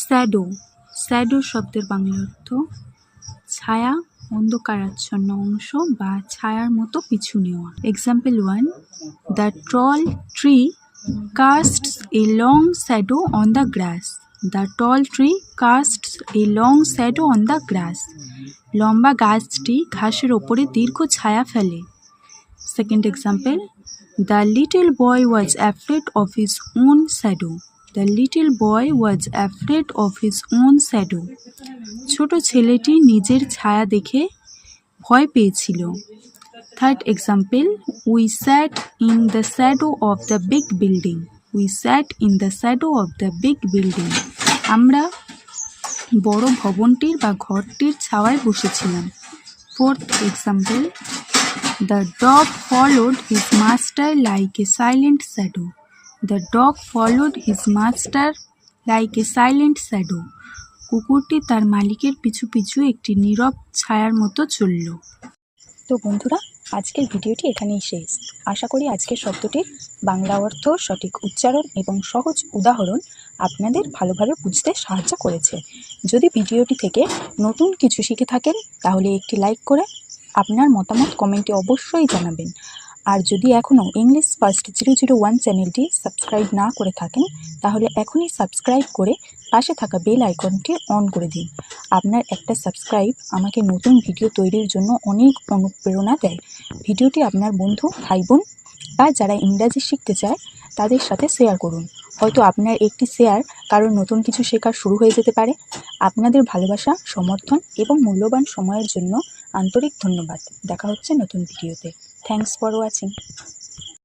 Shadow shadow শব্দের বাংলা অর্থ ছায়া, অন্ধকারাচ্ছন্ন অংশ বা ছায়ার মতো পিছু নেওয়া। Example 1, the tall tree casts a long shadow on the grass. The tall tree casts a long shadow on the grass. লম্বা গাছটি ঘাসের ওপরে দীর্ঘ ছায়া ফেলে। Second example, the little boy was afraid of his own shadow. The little boy was afraid of his own shadow. ছোট ছেলেটি নিজের ছায়া দেখে ভয় পেয়েছিল। Third example, we sat in the shadow of the big building. We sat in the shadow of the big building. আমরা বড় ভবনটির বা ঘরটির ছায়ায় বসেছিলাম। Fourth example, the dog followed his master like a silent shadow. The dog followed his master like a silent shadow. কুকুরটি তার মালিকের পিছু পিছু একটি নীরব ছায়ার মতো চলল। তো বন্ধুরা, আজকের ভিডিওটি এখানেই শেষ। আশা করি আজকের শব্দটির বাংলা অর্থ, সঠিক উচ্চারণ এবং সহজ উদাহরণ আপনাদের ভালোভাবে বুঝতে সাহায্য করেছে। যদি ভিডিওটি থেকে নতুন কিছু শিখে থাকেন তাহলে একটি লাইক করে আপনার মতামত কমেন্টে অবশ্যই জানাবেন। আর যদি এখনও ইংলিশ ফার্স্ট 001 চ্যানেলটি সাবস্ক্রাইব না করে থাকেন তাহলে এখনই সাবস্ক্রাইব করে পাশে থাকা বেল আইকনটি অন করে দিন। আপনার একটা সাবস্ক্রাইব আমাকে নতুন ভিডিও তৈরির জন্য অনেক অনুপ্রেরণা দেয়। ভিডিওটি আপনার বন্ধু, ভাই বোন বা যারা ইংরাজি শিখতে চায় তাদের সাথে শেয়ার করুন। হয়তো আপনার একটি শেয়ার কারোর নতুন কিছু শেখা শুরু হয়ে যেতে পারে। আপনাদের ভালোবাসা, সমর্থন এবং মূল্যবান সময়ের জন্য আন্তরিক ধন্যবাদ। দেখা হচ্ছে নতুন ভিডিওতে। Thanks for watching.